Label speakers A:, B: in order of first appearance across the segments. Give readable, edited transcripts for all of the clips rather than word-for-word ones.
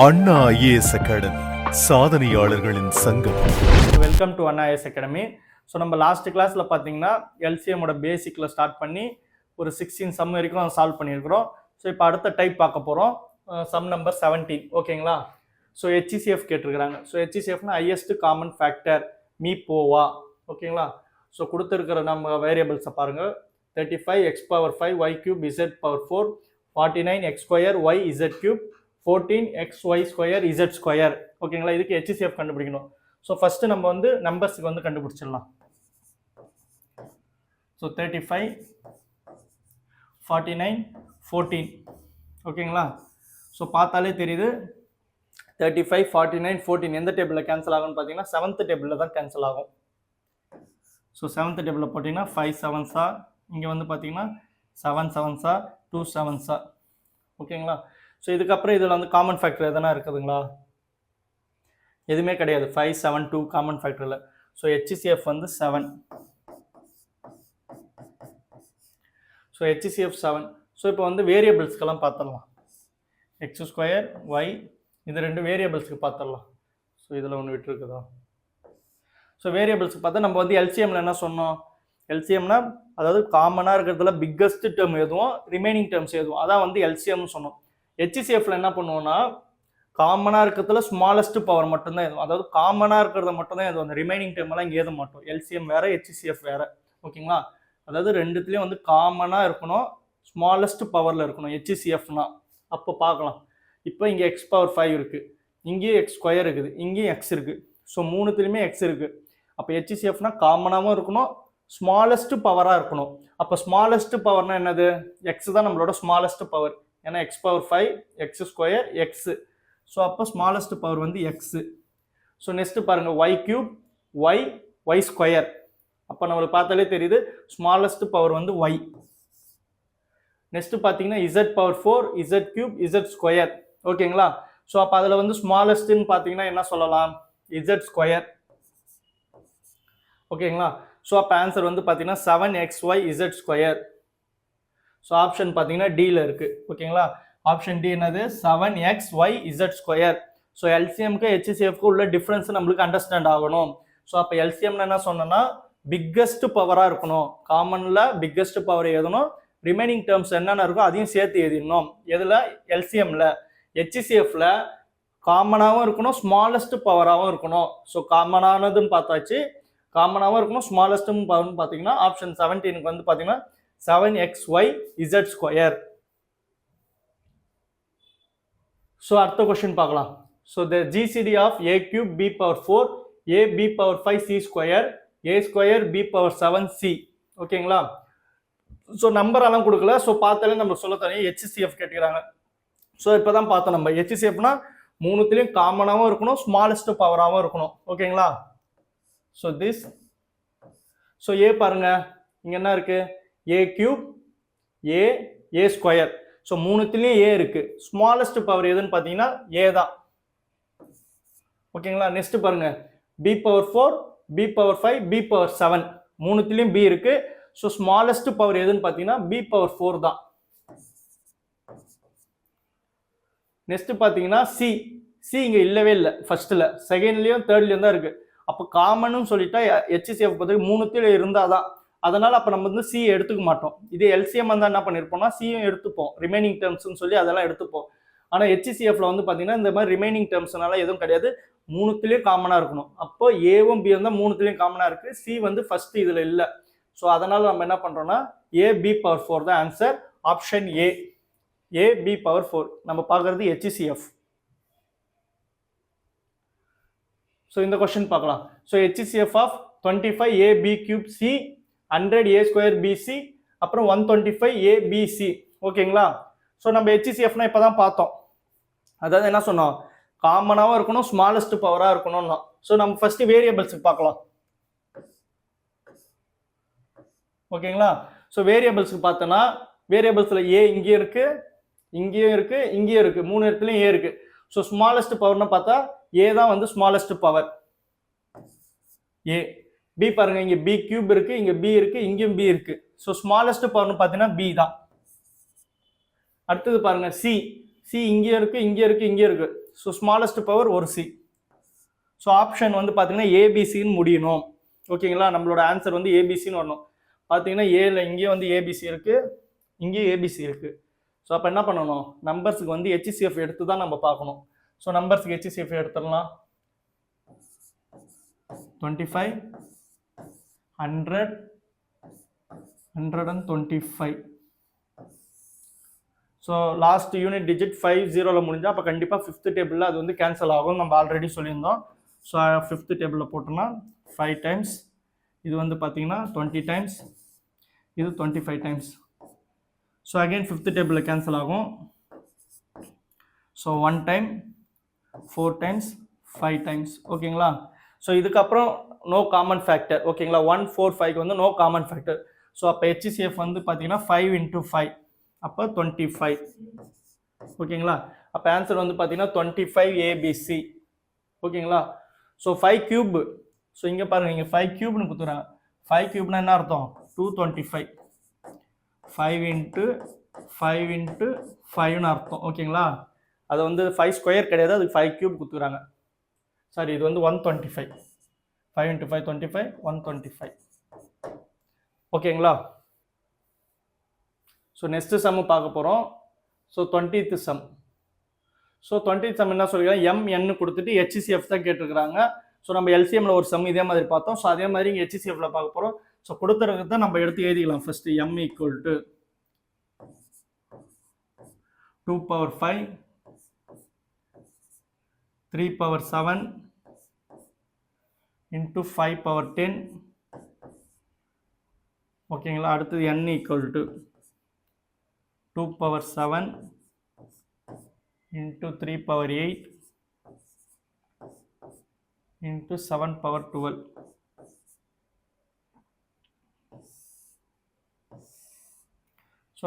A: அண்ணா IAS academy சாதனையாளர்களின் சங்கம்.
B: Welcome to Anna IAS academy. So நம்ம last கிளாஸில் பார்த்தீங்கன்னா எல்சிஎம்மோட பேசிக்கில் ஸ்டார்ட் பண்ணி ஒரு 16 சம் வரைக்கும் சால்வ் பண்ணியிருக்கிறோம். ஸோ இப்போ அடுத்த டைப் பார்க்க போகிறோம், சம் நம்பர் 17. ஓகேங்களா? ஸோ ஹெச்சிசிஎஃப் கேட்டிருக்கிறாங்க. ஸோ ஹெச்சிசிஎஃப்னா ஹையஸ்ட் காமன் ஃபேக்டர் மீ போவா. ஓகேங்களா? ஸோ கொடுத்துருக்கிற நம்ம வேரியபிள்ஸை பாருங்கள். 35 x power 5 y cube z power 4, 49 x square y z cube, 14 x y square z square. ஓகேங்களா? இதுக்கு ஹெச்சிசிஎஃப் கண்டுபிடிக்கணும். ஸோ ஃபஸ்ட்டு நம்ம வந்து நம்பர்ஸுக்கு வந்து கண்டுபிடிச்சிடலாம். ஸோ 35, 49, 14. ஓகேங்களா? ஸோ பார்த்தாலே தெரியுது 35, 49, 14 எந்த டேபிளில் கேன்சல் ஆகும்னு பார்த்தீங்கன்னா 7th டேபிளில் தான் கேன்சல் ஆகும். ஸோ 7th டேபிளில் போட்டிங்கன்னா 5 7s, இங்கே வந்து பார்த்தீங்கன்னா 7 7s, 2 7s. ஓகேங்களா? ஸோ இதுக்கப்புறம் இதில் வந்து காமன் ஃபேக்டர் எதனா இருக்குதுங்களா? எதுவுமே கிடையாது. 5 7 2 காமன் ஃபேக்டரில். ஸோ ஹெச்சிசிஎஃப் வந்து 7. So HCF 7. ஸோ இப்போ வந்து வேரியபிள்ஸ்க்கெல்லாம் பார்த்துடலாம். எக்ஸ் ஸ்கொயர் ஒய், இது ரெண்டு வேரியபிள்ஸ்க்கு பார்த்துடலாம். ஸோ இதில் ஒன்று விட்டுருக்குதா? ஸோ வேரியபிள்ஸ்க்கு பார்த்தா நம்ம வந்து எல்சிஎம்ல என்ன சொன்னோம்? எல்சிஎம்னா அதாவது காமனாக இருக்கிறதுல பிக்கஸ்ட் டேர்ம் எதுவும் ரிமைனிங் டேர்ம்ஸ் எதுவும், அதான் வந்து எல்சிஎம்னு சொன்னோம். ஹெச்சிசிஎஃப்ல என்ன பண்ணுவோம்னா காமனாக இருக்கிறதுல ஸ்மாலஸ்ட் பவர் மட்டும்தான் எதுவும், அதாவது காமனாக இருக்கிறத மட்டும்தான் எதுவும், அந்த ரிமைனிங் டேர்ம் எல்லாம் இங்கே எழுத மாட்டோம். எல்சிஎம் வேற, ஹெச்சிசிஎஃப் வேற. ஓகேங்களா? அதாவது ரெண்டுத்துலேயும் வந்து காமனாக இருக்கணும், ஸ்மாலஸ்ட் பவரில் இருக்கணும் ஹெச்சிசிஎஃப்னா. அப்போ பார்க்கலாம். இப்போ இங்கே எக்ஸ் பவர் 5 இருக்குது, இங்கேயும் எக்ஸ் ஸ்கொயர் இருக்குது, இங்கேயும் எக்ஸ் இருக்குது. ஸோ மூணுத்துலேயுமே எக்ஸ் இருக்குது. அப்போ ஹெச்சிசிஎஃப்னா காமனாகவும் இருக்கணும், ஸ்மாலஸ்ட் பவராக இருக்கணும். அப்போ ஸ்மாலஸ்ட் பவர்னா என்னது? எக்ஸ் தான் நம்மளோட ஸ்மாலஸ்ட் பவர். ஏன்னா x power 5, x square, x. So அப்போ ஸ்மாலஸ்ட் பவர் வந்து எக்ஸு. ஸோ நெக்ஸ்ட்டு பாருங்கள், y cube, y, y square. அப்போ நம்மளுக்கு பார்த்தாலே தெரியுது ஸ்மாலஸ்ட் பவர் வந்து ஒய். நெக்ஸ்ட்டு பார்த்தீங்கன்னா z power 4, z cube, z square. ஓகேங்களா? ஸோ அப்போ அதில் வந்து ஸ்மாலஸ்ட்டுன்னு பார்த்தீங்கன்னா என்ன சொல்லலாம்? Z square. ஓகேங்களா? ஸோ அப்போ ஆன்சர் வந்து பார்த்தீங்கன்னா 7xy z square. So option பார்த்தீங்கன்னா டியில் இருக்குது. ஓகேங்களா? ஆப்ஷன் டி என்னது? 7xy z square. ஸோ எல்சிஎம்க்கு ஹெச்சிசிஎஃப்க்கு உள்ள டிஃப்ரென்ஸ் நம்மளுக்கு அண்டர்ஸ்டாண்ட் ஆகணும். ஸோ அப்போ எல்சிஎம்னு என்ன சொன்னோன்னா பிக்கஸ்ட் பவராக இருக்கணும், காமனில் பிக்கஸ்ட் பவர் எழுதணும், ரிமைனிங் டேர்ம்ஸ் என்னென்ன இருக்கோ அதையும் சேர்த்து எழுதிடணும். எதில்? எல்சிஎம்ல. ஹெச்சிசிஎஃப்ல காமனாகவும் இருக்கணும், ஸ்மாலஸ்ட் பவராகவும் இருக்கணும். ஸோ காமனானதுன்னு பார்த்தாச்சு, காமனாகவும் இருக்கணும், ஸ்மாலஸ்ட்டும் பவர்னு பார்த்தீங்கன்னா ஆப்ஷன் 17க்கு வந்து பார்த்தீங்கன்னா 7xy இசட் ஸ்கொயர். ஸோ அடுத்த கொஸ்டின் பார்க்கலாம். So the GCD of a cube b power 4, a b power 5 c square, a square b power 7 c. ஓகேங்களா? ஸோ நம்பரெல்லாம் கொடுக்கல. ஸோ பார்த்தாலே நம்ம சொல்ல தனியாக ஹெச்சிசிஎஃப் கேட்டுக்கிறாங்க. ஸோ இப்போ தான் பார்த்தோம் நம்ம ஹெச்சிசிஎஃப்னா மூணுத்துலேயும் காமனாகவும் இருக்கணும், ஸ்மாலஸ்ட் பவராகவும் இருக்கணும். ஓகேங்களா? So this. ஸோ ஏ பாருங்க, இங்கே என்ன இருக்கு? A cube, A, A square. So மூணுத்துலேயும் ஏ இருக்கு. ஸ்மாலஸ்ட் பவர் எதுன்னு பார்த்தீங்கன்னா ஏ தான். ஓகேங்களா? நெக்ஸ்ட் பாருங்க, b power 4, b power 5, b power 7. மூணுத்துலேயும் பி இருக்கு. ஸோ ஸ்மாலஸ்ட் பவர் எதுன்னு பார்த்தீங்கன்னா பி பவர் 4 தான். நெக்ஸ்ட் பார்த்தீங்கன்னா சி. சி இங்கே இல்லவே இல்லை, ஃபர்ஸ்ட்ல, செகண்ட்லேயும் தேர்ட்லேயும் தான் இருக்கு. அப்போ காமன்னு சொல்லிட்டா ஹெச்சிசிஎஃப் பார்த்து மூணுத்திலும் இருந்தால் தான். அதனால் அப்போ நம்ம வந்து சி எடுத்துக்க மாட்டோம். இதே எல்சிஎம் வந்து என்ன பண்ணியிருப்போம்னா சியும் எடுத்துப்போம், ரிமைனிங் டேர்ம்ஸ்னு சொல்லி அதெல்லாம் எடுத்துப்போம். ஆனால் ஹெச்சிசிஎஃப்ல வந்து பார்த்தீங்கன்னா இந்த மாதிரி ரிமைனிங் டேர்ம்ஸ்னால எதுவும் கிடையாது, மூணுத்துலேயும் காமனாக இருக்கணும். அப்போ ஏவும் பி வந்து மூணுத்துலேயும் காமனாக இருக்குது, சி வந்து ஃபர்ஸ்ட் இதில் இல்லை. ஸோ அதனால் நம்ம என்ன பண்ணுறோம்னா ஏ பி பவர் 4 தான் answer. Option A, a b power 4. நம்ம பார்க்குறது ஹெச்சிசிஎஃப். ஸோ இந்த கொஸ்டின் பார்க்கலாம். So HCF of 25 a b cube c, 100 a square b c, அப்புறம் 125 ஏ பிசி. ஓகேங்களா? ஸோ நம்ம ஹெச்சிசிஎஃப்னா இப்போ தான் பார்த்தோம். அதாவது என்ன சொன்னோம்? காமனாகவும் இருக்கணும், ஸ்மாலஸ்ட் பவராக இருக்கணும்னா. ஸோ நம்ம ஃபர்ஸ்ட் வேரியபிள்ஸுக்கு பார்க்கலாம். ஓகேங்களா? ஸோ வேரியபிள்ஸுக்கு பார்த்தோன்னா வேரியபிள்ஸில் ஏ இங்கேயும் இருக்கு, இங்கேயும் இருக்கு, இங்கேயும் இருக்கு, மூணு இடத்துலையும் ஏ இருக்கு. ஸோ ஸ்மாலஸ்ட் பவர்னு பார்த்தா ஏ தான் வந்து ஸ்மாலஸ்ட் பவர், ஏ. பி பாருங்க, இங்க பி கியூப் இருக்கு, இங்க பி இருக்கு, இங்கேயும் பி இருக்கு. ஸோ ஸ்மாலஸ்ட் பவர்னு பார்த்தீங்கன்னா பி தான். அடுத்தது பாருங்க சி. சி இங்கே இருக்கு, இங்கே இருக்கு, இங்கே இருக்கு. ஸோ ஸ்மாலஸ்ட் பவர் ஒரு சி. ஸோ ஆப்ஷன் வந்து பார்த்தீங்கன்னா ஏபிசின்னு முடியணும். ஓகேங்களா, நம்மளோட ஆன்சர் வந்து ஏபிசின்னு வரணும். பார்த்தீங்கன்னா ஏல இங்கேயும் வந்து ஏபிசி இருக்குது, இங்கேயும் ஏபிசி இருக்குது. ஸோ அப்போ என்ன பண்ணணும், நம்பர்ஸுக்கு வந்து ஹெச்சிசிஎஃப் எடுத்து தான் நம்ம பார்க்கணும். ஸோ நம்பர்ஸுக்கு ஹெச்சிசிஎஃப் எடுத்துடலாம். 25, 100, 125. ஸோ லாஸ்ட் யூனிட் டிஜிட் 50 முடிஞ்சால் அப்போ கண்டிப்பாக ஃபிஃப்த் டேபிளில் அது வந்து கேன்சல் ஆகும், நம்ம ஆல்ரெடி சொல்லியிருந்தோம். ஸோ ஃபிஃப்த் டேபிளில் போட்டோம்னா 5 டைம்ஸ், இது வந்து பார்த்தீங்கன்னா 20 டைம்ஸ், இது 25 டைம்ஸ். ஸோ அகெயின் ஃபிஃப்த் டேபிளில் கேன்சல் ஆகும். So 1 time, 4 times, 5 times. ஓகேங்களா, ஸோ இதுக்கப்புறம் நோ காமன் ஃபேக்டர். ஓகேங்களா, 1, 4, 5 வந்து நோ காமன் ஃபேக்டர். ஸோ அப்போ ஹெச்சிசிஎஃப் வந்து பார்த்தீங்கன்னா 5 × 5 அப்போ 25. ஓகேங்களா, அப்போ ஆன்சர் வந்து பார்த்தீங்கன்னா 25 ஏபிசி. ஓகேங்களா, ஸோ 5 கியூப். ஸோ இங்கே பாருங்கள், இங்கே 5 கியூப்னு கொடுத்துறாங்க. 5 கியூப்னா என்ன அர்த்தம், 225. 5 × 5 × 5ன்னு அர்த்தம். ஓகேங்களா, அது வந்து 5 ஸ்கொயர் கிடையாது, அதுக்கு 5 கியூப் கொடுத்துக்கிறாங்க. சாரி, இது வந்து 125. 5 × 5 25, 125. ஓகேங்களா, ஸோ நெக்ஸ்ட் சம் பார்க்க போகிறோம். So 20th some. So 20th some என்ன சொல்லிக்கிறாங்க, எம்என்னு கொடுத்துட்டு ஹெச்சிசிஎஃப் தான் கேட்டிருக்கிறாங்க. ஸோ நம்ம எல்சிஎம்ல ஒரு சம் இதே மாதிரி பார்த்தோம். ஸோ அதே மாதிரி இங்கே ஹெச்சிசிஎஃப்ல பார்க்க போகிறோம். ஸோ கொடுத்துருக்கிறத நம்ம எடுத்து எழுதிக்கலாம். First M equal to 2/5, 3/7 × 5/10. ஓகேங்களா, அடுத்தது n ஈக்குவல் டு 2/7 × 3/8 × 7/12.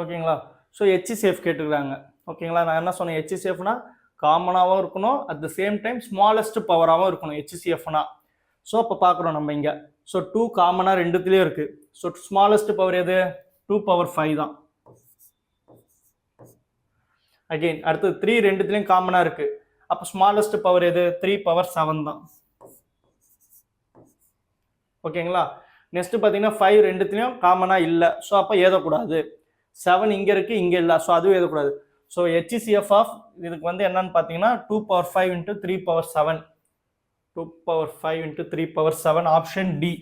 B: ஓகேங்களா, ஸோ ஹெச்சிசிஎஃப் கேட்டுக்கிறாங்க. ஓகேங்களா, நான் என்ன சொன்னேன், ஹெச்சிசிஎஃப்னா காமனாகவும் இருக்கணும், at the same time smallest பவராகவும் இருக்கணும் ஹெச்சிசிஎஃப்னா. ஸோ அப்போ பார்க்குறோம் நம்ம இங்கே. ஸோ 2 காமனாக ரெண்டுத்துலேயும் இருக்குது. ஸோ ஸ்மாலஸ்ட் பவர் எது, 2/5 தான். அகெயின் அடுத்தது 3 ரெண்டுத்துலேயும் காமனாக இருக்குது. அப்போ ஸ்மாலஸ்ட் பவர் எது, 3/7 தான். ஓகேங்களா, நெக்ஸ்ட் பார்த்தீங்கன்னா 5 ரெண்டுத்துலேயும் காமனாக இல்லை. ஸோ அப்போ எழுதக்கூடாது. 7 இங்கே இருக்குது, இங்கே இல்லை. ஸோ அதுவும் எழுதக்கூடாது. ஸோ ஹெச்சிசிஎஃப் ஆஃப் இதுக்கு வந்து என்னன்னு பார்த்தீங்கன்னா 2/5 × 3/7. 2/5 × 3/7 ஆப்ஷன் டி.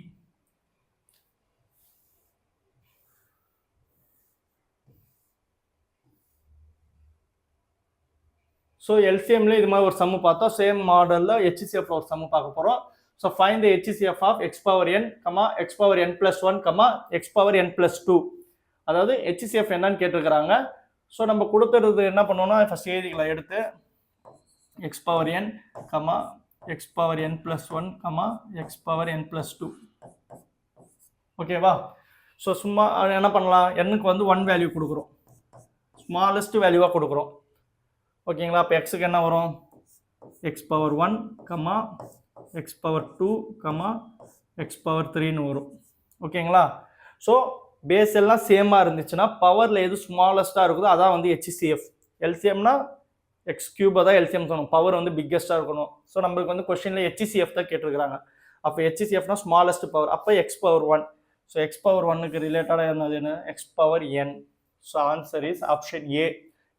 B: ஸோ எல்சிஎம்ல இது மாதிரி ஒரு சம்மு பார்த்தோம். சேம் மாடலில் ஹெச்சிசிஎஃப்ல ஒரு சம்மு பார்க்க போகிறோம். So find the HCF of x⁻n, x⁻n+1, x⁻n+2. அதாவது ஹெச்சிசிஎஃப் என்னன்னு கேட்டிருக்கிறாங்க. ஸோ நம்ம கொடுத்துறது என்ன பண்ணோம்னா ஃபர்ஸ்ட் எழுதிக்கலாம் எடுத்து x⁻n, x⁻n+1, x⁻n+2. ஓகேவா, ஸோ சும்மா என்ன பண்ணலாம், எண்ணுக்கு வந்து 1 வேல்யூ கொடுக்குறோம், ஸ்மாலஸ்ட் வேல்யூவாக கொடுக்குறோம். ஓகேங்களா, அப்போ எக்ஸுக்கு என்ன வரும், x⁻1, x⁻2, x⁻3ன்னு வரும். ஓகேங்களா, ஸோ பேஸ் எல்லாம் சேமாக இருந்துச்சுன்னா பவரில் எது ஸ்மாலஸ்ட்டாக இருக்குதோ அதான் வந்து ஹெச்சிசிஎஃப். எல்சிஎம்னா x³ தான் எல்சிஎம் சொல்லணும், பவர் வந்து பிக்கஸ்ட்டாக இருக்கணும். ஸோ நம்மளுக்கு வந்து கொஸ்டினில் ஹெச்சிசிஎஃப் தான் கேட்டிருக்கிறாங்க. அப்போ ஹெச்சிசிஎஃப்னா ஸ்மாலஸ்ட் பவர், அப்போ x⁻1. ஸோ x⁻1க்கு ரிலேட்டடாக என்னது, என்ன, x⁻n. So answer is option A.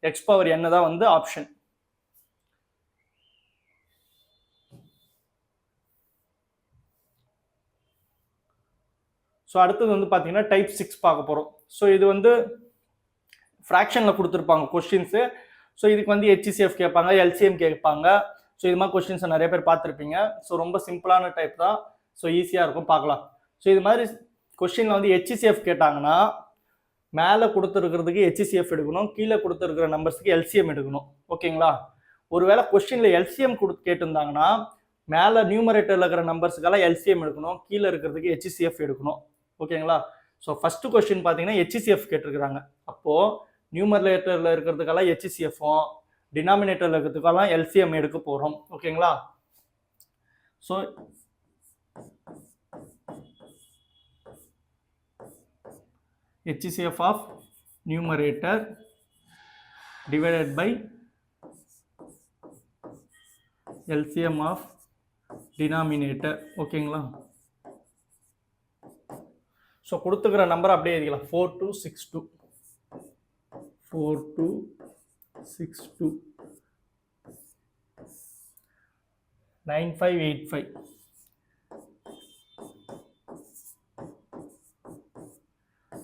B: x⁻n தான் வந்து ஆப்ஷன். ஸோ அடுத்தது வந்து பார்த்தீங்கன்னா டைப் 6 பார்க்க போகிறோம். ஸோ இது வந்து ஃப்ராக்ஷனில் கொடுத்துருப்பாங்க கொஸ்டின்ஸு. ஸோ இதுக்கு வந்து ஹெச்சிசிஎஃப் கேட்பாங்க, எல்சிஎம் கேட்பாங்க. ஸோ இது மாதிரி கொஸ்டின்ஸை நிறைய பேர் பார்த்துருப்பீங்க. ஸோ ரொம்ப சிம்பிளான டைப் தான். ஸோ ஈஸியாக இருக்கும், பார்க்கலாம். ஸோ இது மாதிரி கொஸ்டினில் வந்து ஹெச்சிசிஎஃப் கேட்டாங்கன்னா மேலே கொடுத்துருக்கிறதுக்கு ஹெச்சிசிஎஃப் எடுக்கணும், கீழே கொடுத்துருக்கிற நம்பர்ஸுக்கு எல்சிஎம் எடுக்கணும். ஓகேங்களா, ஒருவேளை கொஸ்டினில் எல்சிஎம் கேட்டிருந்தாங்கன்னா மேலே நியூமரேட்டரில் இருக்கிற நம்பர்ஸுக்கெல்லாம் எல்சிஎம் எடுக்கணும், கீழே இருக்கிறதுக்கு ஹெச்சிசிஎஃப் எடுக்கணும். ஓகேங்களா, ஸோ ஃபஸ்ட்டு கொஸ்டின் பார்த்தீங்கன்னா ஹெச்சிசிஎஃப் கேட்டிருக்கிறாங்க. அப்போது நியூமரேட்டரில் இருக்கிறதுக்கெல்லாம் ஹெச்சிசிஎஃப்பும் டினாமினேட்டரில் இருக்கிறதுக்கெல்லாம் எல்சிஎம் எடுக்க போகிறோம். ஓகேங்களா, so HCF of numerator divided by LCM of denominator. ஓகேங்களா? ஸோ கொடுத்துக்கிற நம்பர் அப்படியே எழுதிக்கலாம். 4262 4262 9585.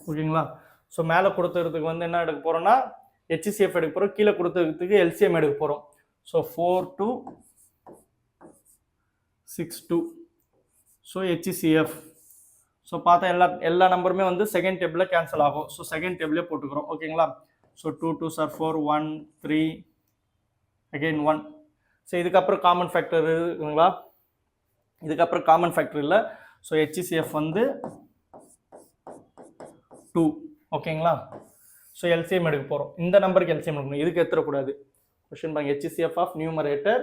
B: ஓகேங்களா? ஸோ மேலே கொடுத்துறதுக்கு வந்து என்ன எடுக்க போகிறோம்னா ஹெச்சிசிஎஃப் எடுக்க போகிறோம், கீழே கொடுத்துறதுக்கு எல்சிஎம் எடுக்க போகிறோம். ஸோ 4262. So HCF. ஸோ பார்த்தா எல்லா நம்பருமே வந்து செகண்ட் டேபிளில் கேன்சல் ஆகும். ஸோ செகண்ட் டேபிளே போட்டுக்கிறோம். ஓகேங்களா? So 2 2s are 4, 1 3 again 1. So இதுக்கப்புறம் காமன் ஃபேக்டர் இருக்குங்களா? இதுக்கப்புறம் காமன் ஃபேக்டர் இல்லை. ஸோ ஹெச்சிசிஎஃப் வந்து 2. ஓகேங்களா? ஸோ எல்சிஎம் எடுக்க போகிறோம். இந்த நம்பருக்கு எல்சிஎம் எடுக்கணும், இதுக்கு எடுத்துடக்கூடாது. கொஸ்டின் பாருங்க, HCF of numerator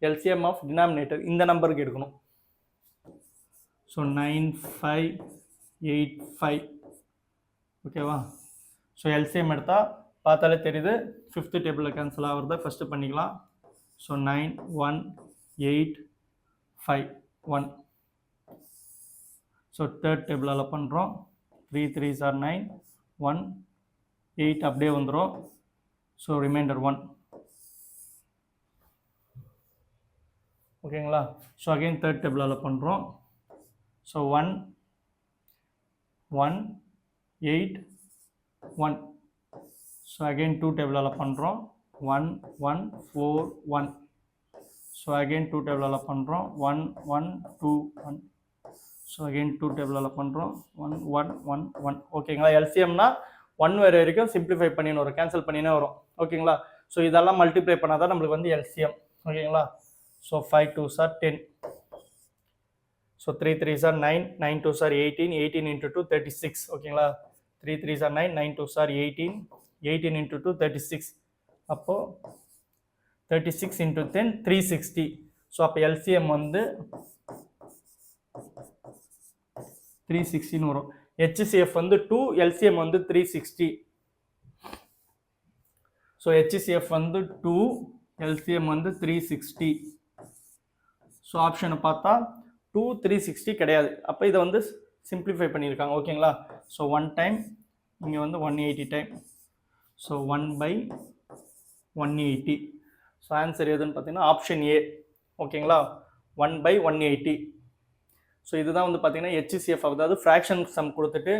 B: LCM of denominator இந்த நம்பருக்கு எடுக்கணும். ஸோ 9585. ஓகேவா? ஸோ எல்சிஎம் எடுத்தால் பார்த்தாலே தெரியுது, ஃபிஃப்த்து டேபிளில் கேன்சல் ஆகிறத ஃபஸ்ட்டு பண்ணிக்கலாம். ஸோ 91851. ஸோ தேர்ட் டேபிளால் பண்ணுறோம். 3 3s are 9, 1 8 அப்படியே வந்துடும். So remainder 1. ஓகேங்களா? ஸோ அகெயின் தேர்ட் டேபிளால் பண்ணுறோம். ஸோ 1 1 8 1. ஸோ அகெயின் 2 டேபிளால் பண்ணுறோம். 1 1 4 1. ஸோ அகெயின் 2 டேபிளால் பண்ணுறோம். 1 1 2 1. ஸோ அகெயின் 2 டேபிளால் பண்ணுறோம். 1 1 1 1. ஓகேங்களா? எல்சிஎம்னா 1 வரை வரைக்கும் சிம்பிளிஃபை பண்ணின்னு வரும், கேன்சல் பண்ணினே வரும். ஓகேங்களா? ஸோ இதெல்லாம் மல்டிப்ளை பண்ணால் தான் நம்மளுக்கு வந்து எல்சிஎம். ஓகேங்களா? So 5 2s are 10. So 3 3s are 9, 9 2s are 18, 18 into 2 36. ஓகேங்களா? 3 3s are 9, 9 2s are 18, 18 into 2 36. அப்போது 36 into 10 360. ஸோ அப்போ எல்சிஎம் வந்து 360 வரும். ஹெச்சிசிஎஃப் வந்து 2, எல்சிஎம் வந்து 360. ஸோ ஹெச்சிசிஎஃப் வந்து 2, எல்சிஎம் வந்து 360. ஸோ ஆப்ஷனை பார்த்தா 2 360 கிடையாது. அப்போ இதை வந்து சிம்பிளிஃபை பண்ணியிருக்காங்க. ஓகேங்களா? ஸோ 1 டைம் இங்கே வந்து 180 டைம். ஸோ 1/180. ஸோ ஆன்சர் எதுன்னு பார்த்தீங்கன்னா ஆப்ஷன் ஏ. ஓகேங்களா? 1/180. ஸோ இதுதான் வந்து பார்த்தீங்கன்னா ஹெச்சிசிஎஃப், அதாவது ஃப்ராக்ஷன் சம் கொடுத்துட்டு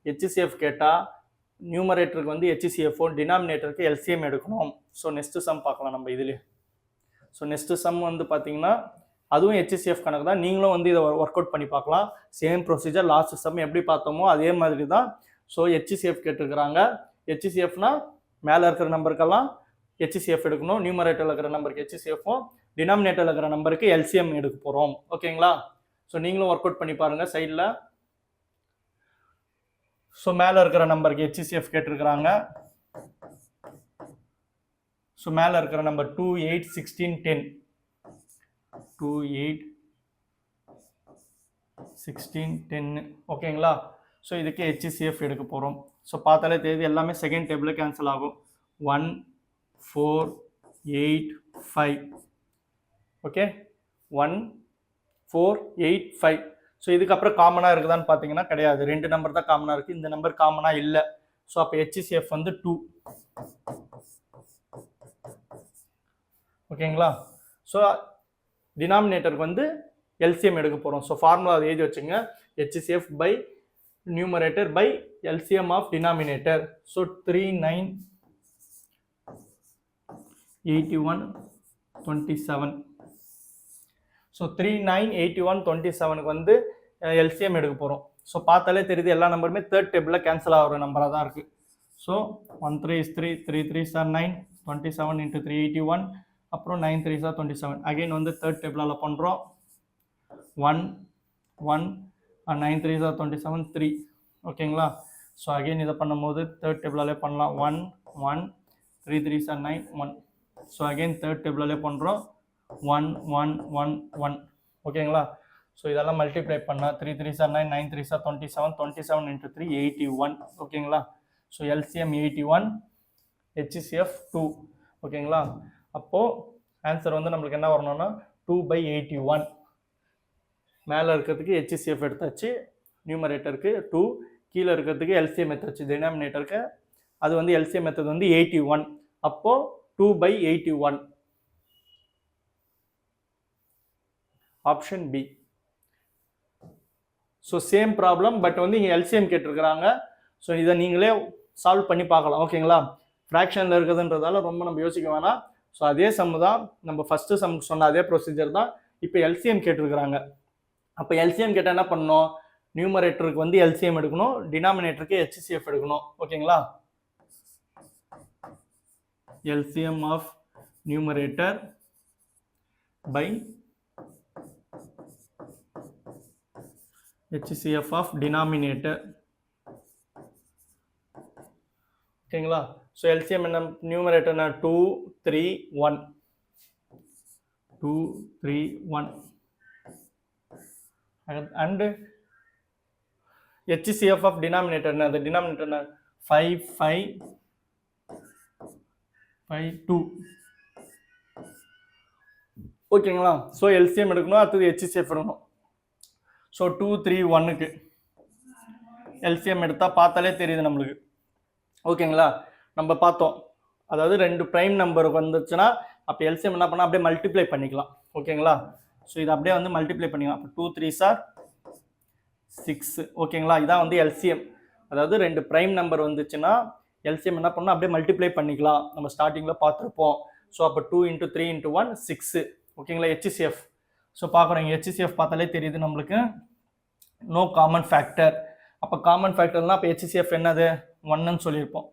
B: ஹெச்சிசிஎஃப் கேட்டால் நியூமரேட்டருக்கு வந்து ஹெச்சிசிஎஃப், டினாமினேட்டருக்கு எல்சிஎம் எடுக்கணும். ஸோ நெக்ஸ்ட்டு சம் பார்க்கலாம் நம்ம இதுலேயே. ஸோ நெக்ஸ்ட்டு சம் வந்து பார்த்தீங்கன்னா அதுவும் ஹெச்சிசிஎஃப் கணக்கு தான். நீங்களும் வந்து இதை ஒர்க் அவுட் பண்ணி பார்க்கலாம். சேம் ப்ரொசீஜர், லாஸ்ட் சம் எப்படி பார்த்தோமோ அதே மாதிரி தான். ஸோ ஹெச்சிசிஎஃப் கேட்டிருக்கிறாங்க. ஹெச்சிசிஎஃப்னா மேலே இருக்கிற நம்பருக்கெல்லாம் ஹெச்சிசிஎஃப் எடுக்கணும், நியூமரேட்டரில் இருக்கிற நம்பருக்கு ஹெச்சிசிஎஃப்பும், டினாமினேட்டரில் இருக்கிற நம்பருக்கு எல்சிஎம் எடுக்க போகிறோம். ஓகேங்களா? ஸோ நீங்களும் ஒர்க் அவுட் பண்ணி பாருங்கள் சைடில். ஸோ மேலே இருக்கிற நம்பருக்கு ஹெச்சிசிஎஃப் கேட்டிருக்கிறாங்க. ஸோ மேலே இருக்கிற நம்பர் 2 8 16 10. 2 8 16 10. ஓகேங்களா? ஸோ இதுக்கு ஹெச்சிசிஎஃப் எடுக்க போகிறோம். ஸோ பார்த்தாலே தெரியுது, எல்லாமே செகண்ட் டேபிளில் கேன்சல் ஆகும். 1 4 8 5. ஓகே, 1 4 8 5. ஸோ இதுக்கப்புறம் காமனாக இருக்குதான்னு பார்த்தீங்கன்னா கிடையாது. 2 நம்பர் தான் காமனாக இருக்குது, இந்த நம்பர் காமனாக இல்லை. ஸோ அப்போ ஹெச்சிசிஎஃப் வந்து 2. ஓகேங்களா? ஸோ டினாமினேட்டருக்கு வந்து எல்சிஎம் எடுக்க போகிறோம். ஸோ ஃபார்முலா அதை எழுதி வச்சுங்க. HCF by numerator by LCM of denominator. So 3 9 81 27. So 3 9 81 27க்கு வந்து எல்சிஎம் எடுக்க போகிறோம். ஸோ பார்த்தாலே தெரியுது, எல்லா நம்பருமே தேர்ட் டேபிளில் கேன்சல் ஆகிற நம்பராக தான் இருக்குது. So 1 3 is 3, 3 3s are 9, 27 into 3 81. அப்புறம் 9 3s are 27. அகெயின் வந்து தேர்ட் டேபிளால் பண்ணுறோம். 1 1 9 3s are 27 3. ஓகேங்களா? ஸோ அகெயின் இதை பண்ணும்போது தேர்ட் டேபிளாலே பண்ணலாம். 1 1 3 3s are 9 1. So again third டேபிளாலே பண்ணுறோம். 1 1 1 1. ஓகேங்களா? ஸோ இதெல்லாம் மல்டிப்ளை பண்ணால் 3 3s are 9, 9 3s are 27, 27 into 3 81. ஓகேங்களா? So LCM 81, HCF 2. ஓகேங்களா? அப்போது ஆன்சர் வந்து நம்மளுக்கு என்ன வரணும்னா 2/81. மேலே இருக்கிறதுக்கு HCF எடுத்தாச்சு, நியூமரேட்டருக்கு 2, கீழே இருக்கிறதுக்கு LCM எடுத்தாச்சு டினாமினேட்டருக்கு. அது வந்து LCM மெத்தட் வந்து 81. அப்போ 2/81. Option B. So same problem, but வந்து இங்கே LCM கேட்டிருக்கிறாங்க. ஸோ இதை நீங்களே சால்வ் பண்ணி பார்க்கலாம். ஓகேங்களா, ஃப்ராக்ஷனில் இருக்குதுன்றதால ரொம்ப நம்ம யோசிக்க வேணாம். ஸோ அதே சம் தான், நம்ம ஃபஸ்ட்டு சம்க்கு சொன்ன அதே ப்ரொசீஜர் தான். இப்போ LCM கேட்டிருக்கிறாங்க. அப்போ LCM கேட்டால் என்ன பண்ணணும், நியூமரேட்டருக்கு வந்து LCM எடுக்கணும், டினாமினேட்டருக்கு HCF எடுக்கணும். ஓகேங்களா, LCM of numerator by HCF of denominator. ஓகேங்களா, ஸோ LCM என்ன, நியூமரேட்டர் என்ன 2, 3, 1. 2, 3, 1. And HCF of denominator na, the denominator na 5, 5, 5, 2. ஓகேங்களா, ஸோ LCM எடுக்கணும், அடுத்தது HCF எடுக்கணும். ஸோ 2, 3, 1க்கு LCM எடுத்தால் பார்த்தாலே தெரியுது நம்மளுக்கு. ஓகேங்களா, நம்ம பார்த்தோம், அதாவது 2 ப்ரைம் நம்பருக்கு வந்துச்சுன்னா அப்போ LCM என்ன பண்ணால் அப்படியே மல்டிப்ளை பண்ணிக்கலாம். ஓகேங்களா, ஸோ இது அப்படியே வந்து மல்டிப்ளை பண்ணிக்கலாம். அப்போ 2, 3s are 6. ஓகேங்களா, இதான் வந்து LCM. அதாவது 2 ப்ரைம் நம்பர் வந்துச்சுன்னா LCM என்ன பண்ணால் அப்படியே மல்டிப்ளை பண்ணிக்கலாம். நம்ம ஸ்டார்டிங்கில் பார்த்துருப்போம். ஸோ அப்போ 2 × 3 × 1 6. ஓகேங்களா, HCF. ஸோ பார்க்குறோம், HCF பார்த்தாலே தெரியுது நம்மளுக்கு, நோ காமன் ஃபேக்டர். அப்போ காமன் ஃபேக்டர்னால் அப்போ HCF என்னது 1ன்னு சொல்லியிருப்போம்.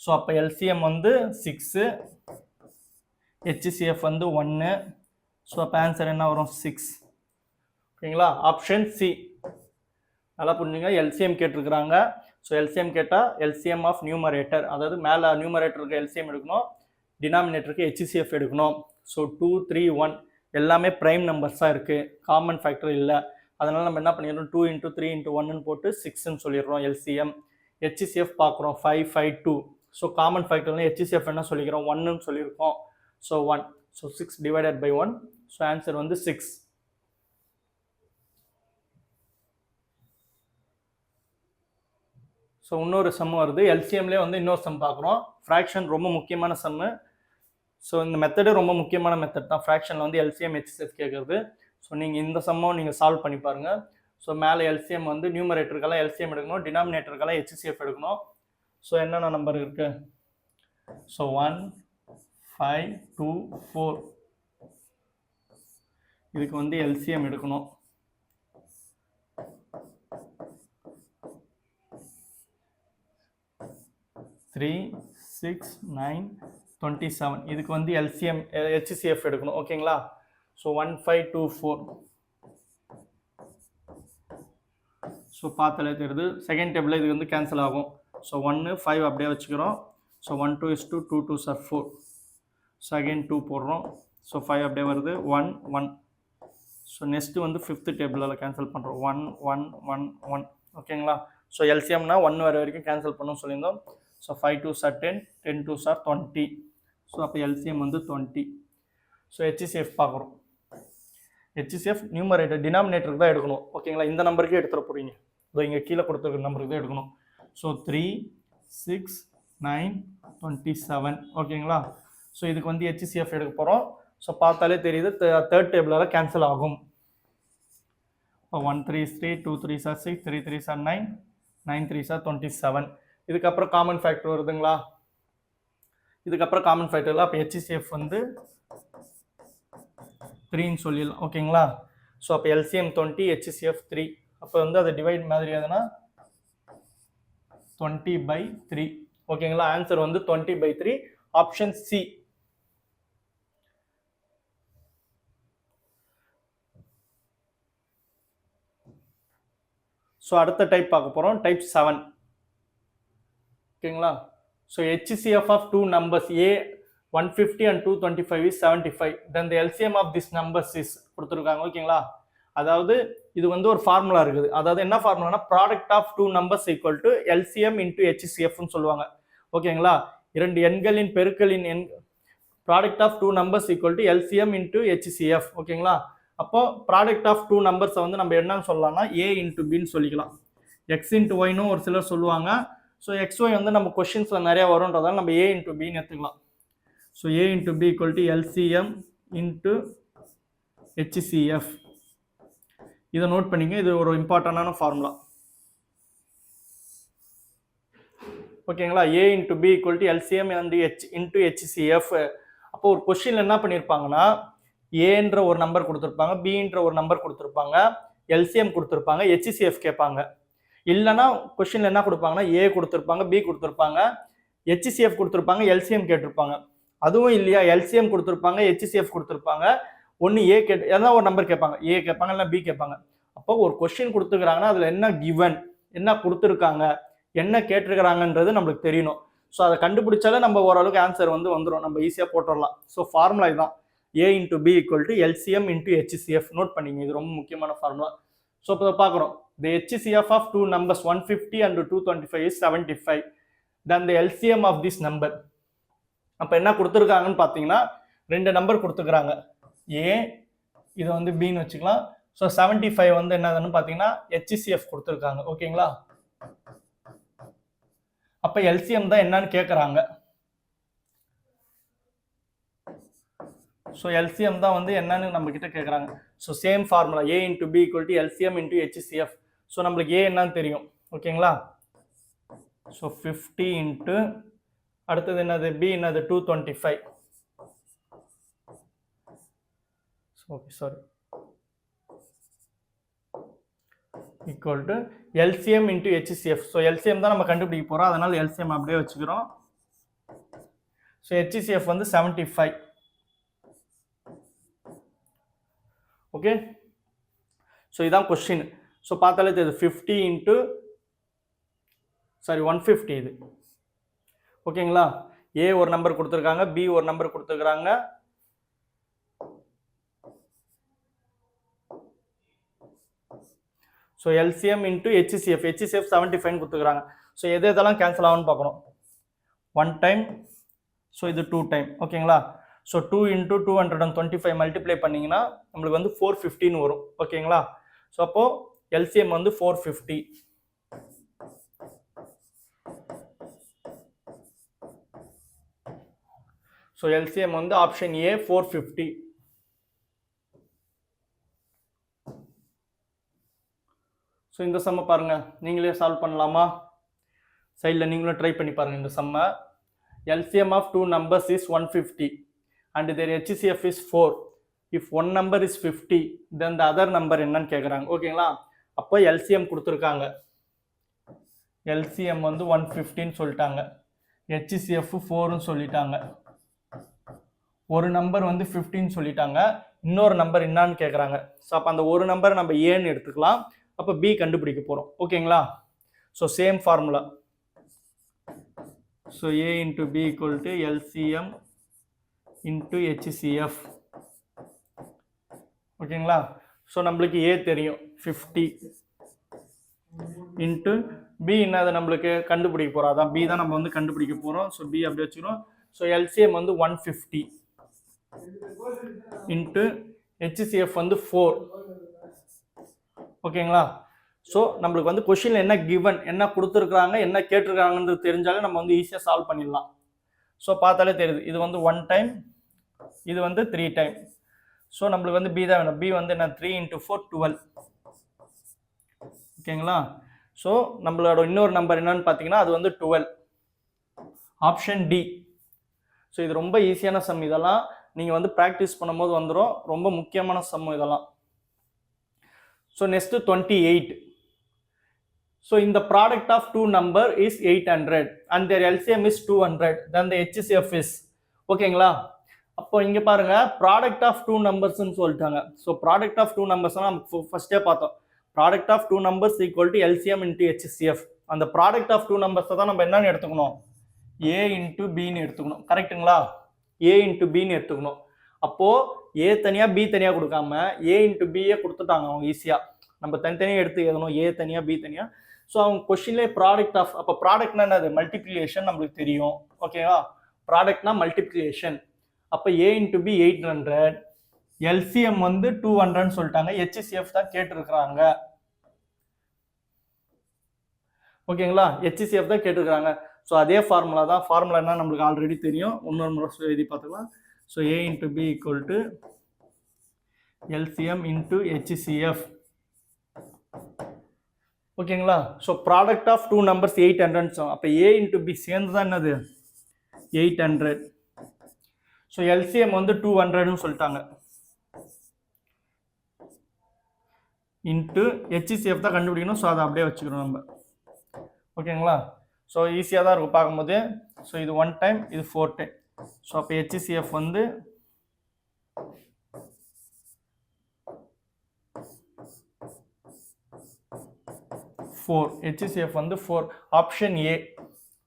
B: ஸோ அப்போ LCM வந்து 6, HCF வந்து 1. ஸோ அப்போ ஆன்சர் என்ன வரும் 6. ஓகேங்களா, ஆப்ஷன் சி. நல்லா புரிஞ்சுங்க, LCM கேட்டிருக்கிறாங்க. ஸோ LCM கேட்டால் LCM ஆஃப் நியூமரேட்டர், அதாவது மேலே நியூமரேட்டருக்கு LCM எடுக்கணும், டினாமினேட்டருக்கு HCF எடுக்கணும். ஸோ 2, 3, 1 எல்லாமே ப்ரைம் நம்பர்ஸாக இருக்குது, காமன் ஃபேக்டர் இல்லை. அதனால் நம்ம என்ன பண்ணிடுறோம், 2 × 3 × 1ன்னு போட்டு 6ன்னு சொல்லிடுறோம் LCM. HCF பார்க்குறோம் 5, 5, 2. ஸோ காமன் ஃபேக்டர்னு HCF என்ன சொல்லிக்கிறோம் 1ன்னு சொல்லியிருக்கோம். So 1. So 6 divided by 1. So answer வந்து 6. ஸோ இன்னொரு சம் வருது, LCMலேயே வந்து இன்னொரு சம் பார்க்குறோம். ஃப்ராக்ஷன் ரொம்ப முக்கியமான சம்மு. ஸோ இந்த மெத்தடு ரொம்ப முக்கியமான மெத்தட் தான், ஃப்ராக்ஷனில் வந்து LCM HCF கேட்குறது. ஸோ நீங்கள் இந்த சம்மும் நீங்கள் சால்வ் பண்ணி பாருங்கள். ஸோ மேலே LCM வந்து நியூமரேட்டருக்கெல்லாம் LCM எடுக்கணும், டினாமினேட்டருக்கெல்லாம் HCF எடுக்கணும். ஸோ என்னென்ன நம்பர் இருக்குது, ஸோ 1, 5, 2, 4. இதுக்கு வந்து LCM எடுக்கணும். த்ரீ, 6, 9, 27. இதுக்கு வந்து LCM HCF எடுக்கணும். ஓகேங்களா, ஸோ 1, 5, 2, 4. ஸோ பார்த்தாலே தெரியுது, செகண்ட் டேபிளில் இது வந்து கேன்சல் ஆகும். ஸோ 1, 5 அப்படியே வச்சுக்கிறோம். So 1, 2 is 2, 2, 2s are 4. So again 2 போடுறோம். ஸோ 5 அப்படியே வருது, 1, 1. ஸோ நெக்ஸ்ட்டு வந்து ஃபிஃப்த்து டேபிளில் கேன்சல் பண்ணுறோம், 1, 1, 1, 1. ஓகேங்களா, ஸோ LCMனா 1 வர வரைக்கும் கேன்சல் பண்ணணும்னு சொல்லியிருந்தோம். So 5 2s are 10, 10 2s are 20. So அப்போ LCM வந்து 20. ஸோ HCF பார்க்குறோம். HCF நியூமரேட்டர் டினாமினேட்டருக்கு தான் எடுக்கணும். ஓகேங்களா, இந்த நம்பருக்கே எடுத்துகிற போகிறீங்க, இதோ இங்கே கீழே கொடுத்துருக்க நம்பருக்கு தான் எடுக்கணும். ஸோ 3, 6, 9, 27. ஓகேங்களா, ஸோ இதுக்கு வந்து HCF எடுக்க போகிறோம். ஸோ பார்த்தாலே தெரியுது, தேர்ட் டேபிளால் கேன்சல் ஆகும். இப்போ 1 3 is 3, 2 3s are 6, 3 3s are 9, 9 3s are 27. இதுக்கப்புறம் காமன் ஃபேக்டர் வருதுங்களா, இதுக்கப்புறம் காமன் ஃபேக்டரில் அப்போ HCF வந்து 3ன்னு சொல்லிடலாம். ஓகேங்களா, ஸோ அப்போ LCM 20, HCF 3. அப்போ வந்து அதை டிவைட் மாதிரி எதுனா 20/3. ஓகேங்களா, ஆன்சர் வந்து 20/3. Option C. ஸோ அடுத்த டைப் பார்க்க போகிறோம், டைப் 7. ஓகேங்களா, so HCF of 2 numbers A 150 and 225 is 75. Then the LCM of this numbers is கொடுத்துருக்காங்க. ஓகேங்களா, அதாவது இது வந்து ஒரு ஃபார்முலா இருக்குது. அதாவது என்ன ஃபார்முலானா, product of 2 numbers equal to LCM into HCFன்னு சொல்லுவாங்க. ஓகேங்களா, 2 எண்களின் பெருக்கலின் எண் product of two numbers equal to LCM into HCF. ஓகேங்களா? அப்போ ப்ராடக்ட் ஆஃப் டூ நம்பர்ஸை வந்து நம்ம என்னன்னு சொல்லலாம்னா ஏ இன்ட்டு பின்னு சொல்லிக்கலாம். எக்ஸ் இன்ட்டு ஒய்னு ஒரு சிலர் சொல்லுவாங்க. ஸோ எக்ஸ்ஒய் வந்து நம்ம கொஷின்ஸில் நிறையா வரும்ன்றதால நம்ம ஏ இன்ட்டு பின்னு எடுத்துக்கலாம். So a into b equal to LCM into HCF. இதை நோட் பண்ணிங்க, இது ஒரு இம்பார்ட்டண்டான ஃபார்முலா. ஓகேங்களா? A into b equal to LCM and into HCF. அப்போ ஒரு கொஸ்டின் என்ன பண்ணியிருப்பாங்கன்னா ஏன்ற ஒரு நம்பர் கொடுத்துருப்பாங்க, பின்ற ஒரு நம்பர் கொடுத்துருப்பாங்க, எல்சிஎம் கொடுத்துருப்பாங்க, ஹெச்சிசிஎஃப் கேட்பாங்க. இல்லைன்னா கொஸ்டின்ல என்ன கொடுப்பாங்கன்னா ஏ கொடுத்துருப்பாங்க, பி கொடுத்துருப்பாங்க, ஹெச்சிசிஎஃப் கொடுத்துருப்பாங்க, எல்சிஎம் கேட்டிருப்பாங்க. அதுவும் இல்லையா, எல்சிஎம் கொடுத்துருப்பாங்க, ஹெச்சிசிஎஃப் கொடுத்துருப்பாங்க, ஒன்று ஏ எதாவது ஒரு நம்பர் கேட்பாங்க, ஏ கேட்பாங்க இல்லை பி கேட்பாங்க. அப்போ ஒரு கொஸ்டின் கொடுத்துருக்காங்கன்னா அதில் என்ன கிவன், என்ன கொடுத்துருக்காங்க, என்ன கேட்டிருக்கிறாங்கன்றது நம்மளுக்கு தெரியணும். ஸோ அதை கண்டுபிடிச்சாலே நம்ம ஓரளவுக்கு ஆன்சர் வந்து வந்துடும், நம்ம ஈஸியாக போட்டுடலாம். ஸோ ஃபார்முலா இதுதான், a into b equal to LCM into HCF. Note பண்ணிங்க, இது ரொம்ப முக்கியமான ஃபார்முலா. ஸோ இப்போ பார்க்குறோம், the HCF of two numbers 150 and 225 is 75. Then the LCM of this number. அப்போ என்ன கொடுத்துருக்காங்கன்னு பார்த்தீங்கன்னா ரெண்டு நம்பர் கொடுத்துருக்காங்க, ஏ இது வந்து பின்னு வச்சுக்கலாம். ஸோ 75 வந்து என்னதுன்னு பார்த்தீங்கன்னா HCF கொடுத்துருக்காங்க. ஓகேங்களா? அப்போ எல்சிஎம் தான் என்னன்னு கேட்குறாங்க. ஸோ எல்சிஎம் தான் வந்து என்னன்னு நம்ம கிட்ட கேட்குறாங்க. So same formula, a into b equal to LCM into HCF. So நம்மளுக்கு ஏ என்னன்னு தெரியும். ஓகேங்களா? ஸோ 50 இன்ட்டு அடுத்தது என்னது, பி என்னது 225. Okay sorry, equal to LCM into HCF. So LCM தான் நம்ம கண்டுபிடிக்க போகிறோம், அதனால எல்சிஎம் அப்படியே வச்சுக்கிறோம். ஸோ ஹெச்சிசிஎஃப் வந்து 75. ஓகே, ஸோ இதான் கொஸ்டின். ஸோ பார்த்தாலே தெரியுது 50 இன்ட்டு 150 இது. ஓகேங்களா? ஏ ஒரு நம்பர் கொடுத்துருக்காங்க, பி ஒரு நம்பர் கொடுத்துருக்காங்க, so LCM into HCF, HCF 75 கொடுத்துருக்காங்க. ஸோ எது எதெல்லாம் கேன்சல் ஆகும்னு பார்க்கணும். 1 டைம், ஸோ இது 2 டைம். ஓகேங்களா? ஸோ 2 இன்ட்டு 225 மல்டிப்ளை பண்ணிங்கன்னா நம்மளுக்கு வந்து 415 வரும். ஓகேங்களா? ஸோ அப்போது எல்சிஎம் வந்து 450. ஸோ எல்சிஎம் வந்து ஆப்ஷன் ஏ 450. ஸோ இந்த சம்மை பாருங்க, நீங்களே சால்வ் பண்ணலாமா? சைடில் நீங்களும் ட்ரை பண்ணி பாருங்க இந்த சம்மை. LCM of two numbers is 150 and their HCF is 4. If one number is 50, then the other number என்னன்னு கேட்குறாங்க. ஓகேங்களா? அப்போ எல்சிஎம் கொடுத்துருக்காங்க, எல்சிஎம் வந்து 150ன்னு சொல்லிட்டாங்க, ஹெச்சிசிஎஃப் 4ன்னு சொல்லிட்டாங்க, ஒரு நம்பர் வந்து 15 சொல்லிட்டாங்க, இன்னொரு நம்பர் என்னான்னு கேட்குறாங்க. ஸோ அப்போ அந்த ஒரு நம்பர் நம்ம ஏன்னு எடுத்துக்கலாம், அப்போ பி கண்டுபிடிக்க போகிறோம். ஓகேங்களா? So same formula. So a into b equal to LCM into HCF. ஓகேங்களா? ஸோ நம்மளுக்கு ஏ தெரியும் 50 இன்ட்டு பி என்னது நம்மளுக்கு கண்டுபிடிக்க போகிறோம், அதான் பி தான் நம்ம வந்து கண்டுபிடிக்க போகிறோம். ஸோ பி அப்படி வச்சுக்கிறோம். ஸோ எல்சிஎம் வந்து 150 இன்ட்டு ஹெச்சிசிஎஃப் வந்து 4. ஓகேங்களா? ஸோ நம்மளுக்கு வந்து கொஷினில் என்ன கிவன், என்ன கொடுத்துருக்குறாங்க, என்ன கேட்டிருக்காங்கன்றது தெரிஞ்சாலே நம்ம வந்து ஈஸியாக சால்வ் பண்ணிடலாம். ஸோ பார்த்தாலே தெரியுது, இது வந்து 1 டைம், இது வந்து 3 டைம். ஸோ நம்மளுக்கு வந்து பி தான் வேணும். பி வந்து என்ன 3 இன்ட்டு 4 12. ஓகேங்களா? ஸோ நம்மளோட இன்னொரு நம்பர் என்னன்னு பார்த்தீங்கன்னா அது வந்து 12. Option D. ஸோ இது ரொம்ப ஈஸியான சம், இதெல்லாம் நீங்கள் வந்து ப்ராக்டிஸ் பண்ணும்போது வந்துடும், ரொம்ப முக்கியமான சம் இதெல்லாம். So next 28. So in the product of two number is 800 and their LCM is 200, then the HCF is. ஓகேங்களா? அப்போ இங்க பாருங்க, ப்ராடக்ட் ஆஃப் டூ நம்பர்ஸ்ன்னு சொல்லிட்டாங்க. So product of two numbers நம்ம ஃபர்ஸ்டே பார்த்தோம், product of two numbers equal to LCM into HCF. அந்த ப்ராடக்ட் ஆஃப் டூ நம்பர்ஸை தான் நம்ம என்னன்னு எடுத்துக்கணும், ஏ இன்ட்டு பின்னு எடுத்துக்கணும். கரெக்டுங்களா? ஏ இன்ட்டு பின்னு எடுத்துக்கணும். அப்போ ஏ தனியாக பி தனியாக கொடுக்காம ஏ இன்ட்டு பிஏ கொடுத்துட்டாங்க அவங்க ஈஸியாக. நம்ம தனித்தனியாக எடுத்து எழுதணும், ஏ தனியாக பி தனியாக. ஸோ அவங்க கொஸ்டின்லேயே ப்ராடக்ட் ஆஃப், அப்போ ப்ராடக்ட்னா என்னது, மல்டிப்ளிகேஷன் நம்மளுக்கு தெரியும். ஓகேவா? ப்ராடக்ட்னா மல்டிப்ளிகேஷன். அப்போ ஏ இன்ட்டு பி 800, எல்சிஎம் வந்து 200 சொல்லிட்டாங்க, ஹெச்சிசிஎஃப் தான் கேட்டிருக்கிறாங்க. ஓகேங்களா, ஹெச்சிசிஎஃப் தான் கேட்டிருக்கிறாங்க. ஸோ அதே ஃபார்முலா தான். ஃபார்முலா என்ன நம்மளுக்கு ஆல்ரெடி தெரியும், இன்னொரு முறை எழுதி பார்த்துக்கலாம். So a into b equal to LCM into HCF. ஓகேங்களா, so product of two numbers 800. அப்போ ஏ இன்ட்டு பி சேர்ந்து தான் என்னது 800. ஸோ எல்சிஎம் வந்து 200ன்னு சொல்லிட்டாங்க, இன்ட்டு ஹெச்சிசிஎஃப் தான் கண்டுபிடிக்கணும். ஸோ அதை அப்படியே வச்சுக்கிறோம் நம்ம. ஓகேங்களா, ஸோ ஈஸியாக தான் இருக்கும் பார்க்கும்போது. ஸோ இது 1 டைம், இது 4 டைம். ஸோ அப்போ ஹெச்சிசிஎஃப் வந்து 4, ஹெச்சிசிஎஃப் வந்து 4, ஆப்ஷன் ஏ.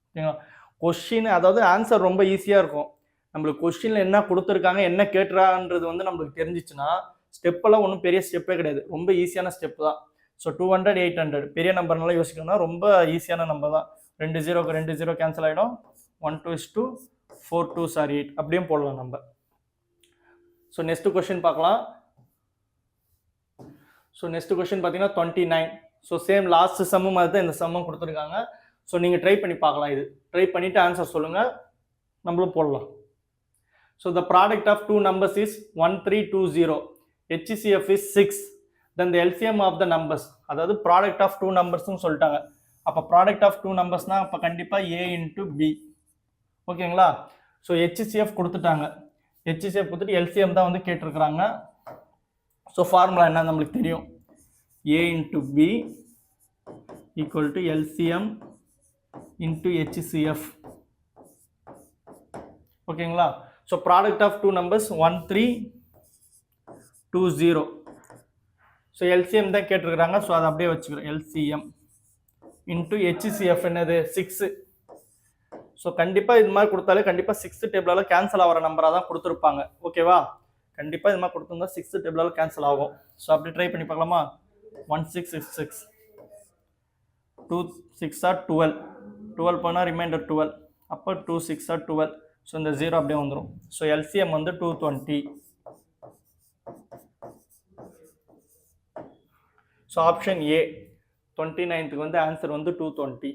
B: ஓகேங்களா, கொஸ்டின் அதாவது ஆன்சர் ரொம்ப ஈஸியாக இருக்கும். நம்மளுக்கு கொஸ்டினில் என்ன கொடுத்துருக்காங்க, என்ன கேட்டுறான்றது வந்து நம்மளுக்கு தெரிஞ்சிச்சுன்னா ஸ்டெப்பெல்லாம் ஒன்றும் பெரிய ஸ்டெப்பே கிடையாது, ரொம்ப ஈஸியான ஸ்டெப் தான். ஸோ 200 800 பெரிய நம்பர்னால யோசிக்கணும்னா ரொம்ப ஈஸியான நம்பர் தான். 2 0க்கு 2 0 கேன்சல் ஆகிடும். 1 2 is 2, 4 2 are 8 அப்படியும் போடலாம் நம்ம. ஸோ நெக்ஸ்ட் கொஸ்டின் பார்க்கலாம். ஸோ நெக்ஸ்ட் கொஸ்டின் பார்த்தீங்கன்னா 29. ஸோ சேம் லாஸ்ட் சம்மும் மாதிரி தான் இந்த சம்மும் கொடுத்துருக்காங்க. ஸோ நீங்கள் ட்ரை பண்ணி பார்க்கலாம். இது ட்ரை பண்ணிவிட்டு ஆன்சர் சொல்லுங்கள், நம்மளும் போடலாம். So the product of two numbers is 1320, HCF is 6, then the LCM of the numbers, அதாவது ப்ராடக்ட் ஆஃப் டூ நம்பர்ஸ்னு சொல்லிட்டாங்க. அப்போ ப்ராடக்ட் ஆஃப் டூ நம்பர்ஸ்னால் அப்போ கண்டிப்பாக ஏ இன்ட்டு பி. ஓகேங்களா, ஸோ HCF கொடுத்துட்டாங்க, HCF கொடுத்துட்டு LCM தான் வந்து கேட்டிருக்கிறாங்க. ஸோ ஃபார்முலா என்ன நம்மளுக்கு தெரியும், a into b equal to LCM into HCF. ஓகேங்களா, so product of two numbers 1320. So LCM தான் கேட்டிருக்கிறாங்க. ஸோ அதை அப்படியே வச்சுக்கிறோம், LCM இன்ட்டு HCF என்னது 6. ஸோ கண்டிப்பாக இது மாதிரி கொடுத்தாலே கண்டிப்பாக 6th டேபிளால் கேன்சல் ஆகிற நம்பராக தான் கொடுத்துருப்பாங்க. ஓகேவா, கண்டிப்பாக இது மாதிரி கொடுத்துருந்தா 6th டேபிளால் கேன்சல் ஆகும். ஸோ அப்படி ட்ரை பண்ணி பார்க்கலாமா. 1666, 2 6 are 12, 12 போனால் ரிமைண்டர் 12, அப்போ 2 6 are 12. ஸோ இந்த 0 அப்படியே வந்துடும். ஸோ LCM வந்து 220. ஸோ ஆப்ஷன் ஏ 29க்கு வந்து ஆன்சர் வந்து 220.